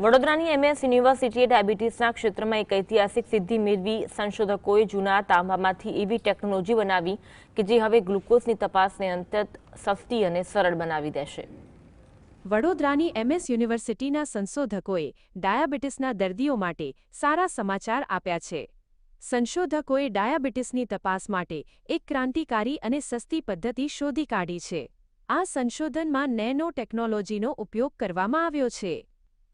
વડોદરાની એમએસ યુનિવર્સિટીએ ડાયાબિટીસના ક્ષેત્રમાં એક ઐતિહાસિક સિદ્ધિ મેળવી સંશોધકોએ જૂના તાંબામાંથી એવી ટેકનોલોજી બનાવી કે જે હવે ગ્લુકોઝની તપાસને અત્યંત સસ્તી અને સરળ બનાવી દેશે। વડોદરાની એમએસ યુનિવર્સિટીના સંશોધકોએ ડાયાબિટીસના દર્દીઓ માટે સારા સમાચાર આપ્યા છે। સંશોધકોએ ડાયાબિટીસની તપાસ માટે એક ક્રાંતિકારી અને સસ્તી પદ્ધતિ શોધી કાઢી છે। આ સંશોધનમાં નેનો ટેકનોલોજીનો ઉપયોગ કરવામાં આવ્યો છે।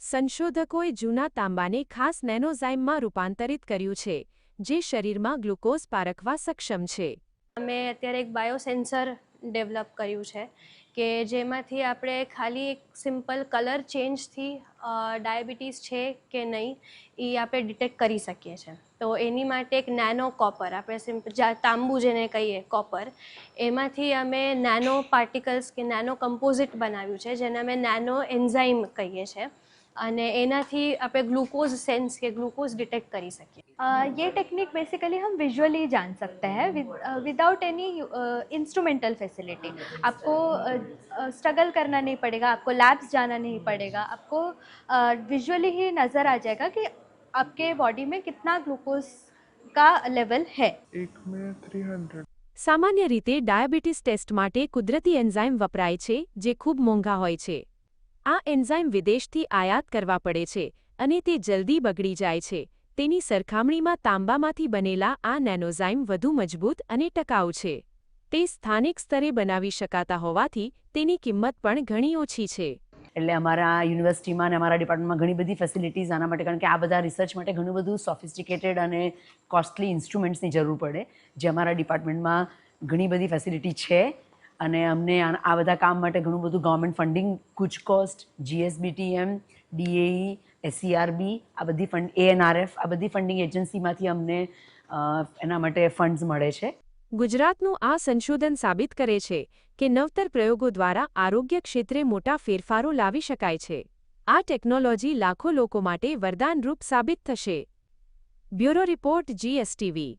સંશોધકોએ જૂના તાંબાને ખાસ નેનોઝાઇમમાં રૂપાંતરિત કર્યું છે, જે શરીરમાં ગ્લુકોઝ પારખવા સક્ષમ છે। અમે અત્યારે એક બાયોસેન્સર ડેવલપ કર્યું છે કે જેમાંથી આપણે ખાલી એક સિમ્પલ કલર ચેન્જથી ડાયાબિટીસ છે કે નહીં એ આપણે ડિટેક્ટ કરી શકીએ છીએ। તો એની માટે એક નેનો કોપર, આપણે સિમ્પલ તાંબુ જેને કહીએ કોપર, એમાંથી અમે નેનો પાર્ટિકલ્સ કે નેનો કમ્પોઝિટ બનાવ્યું છે, જેને અમે નેનો એન્ઝાઇમ કહીએ છીએ, અને એનાથી આપણે ग्लूकोज सेंस के ग्लूकोज डिटेक्ट कर सकें। ये टेक्निक बेसिकली हम विजुअली जान सकते हैं विदाउट एनी इंस्ट्रूमेंटल फैसिलिटी। आपको स्ट्रगल करना नहीं पड़ेगा, आपको लैब्स जाना नहीं पड़ेगा, आपको विजुअली ही नज़र आ जाएगा कि आपके बॉडी में कितना ग्लूकोज का लेवल है। एक में 300। सामान्य रीते डाયાબિટીસ ટેસ્ટ માટે કુદરતી એન્ઝાઇમ વપરાય છે, જે ખૂબ મોંઘા હોય છે। આ એન્ઝાઇમ વિદેશથી આયાત કરવા પડે છે અને તે જલ્દી બગડી જાય છે। તેની સરખામણીમાં તાંબામાંથી બનેલા આ નેનોઝાઇમ વધુ મજબૂત અને ટકાઉ છે। તે સ્થાનિક સ્તરે બનાવી શકાતા હોવાથી તેની કિંમત પણ ઘણી ઓછી છે। એટલે અમારા યુનિવર્સિટીમાં અને અમારા ડિપાર્ટમેન્ટમાં ઘણી બધી ફેસિલિટીઝ આના માટે, કારણ કે આ બધા રિસર્ચ માટે ઘણું બધું સોફિસ્ટિકેટેડ અને કોસ્ટલી ઇન્સ્ટ્રુમેન્ટ્સની જરૂર પડે, જે અમારા ડિપાર્ટમેન્ટમાં ઘણી બધી ફેસિલિટી છે। અને અમને આ બધા કામ માટે ઘણું બધું ગવર્મેન્ટ ફંડિંગ, કુચ કોસ્ટ, GSBTM, DAE, SERB, આ બધી ફંડ, ANRF, આ બધી ફંડિંગ એજન્સીમાંથી અમને એના માટે ફંડ્સ મળે છે। ગુજરાતનું આ સંશોધન સાબિત કરે છે કે નવતર પ્રયોગો દ્વારા આરોગ્ય ક્ષેત્રે મોટા ફેરફારો લાવી શકાય છે। આ ટેકનોલોજી લાખો લોકો માટે વરદાનરૂપ સાબિત થશે। Bureau report, GSTV।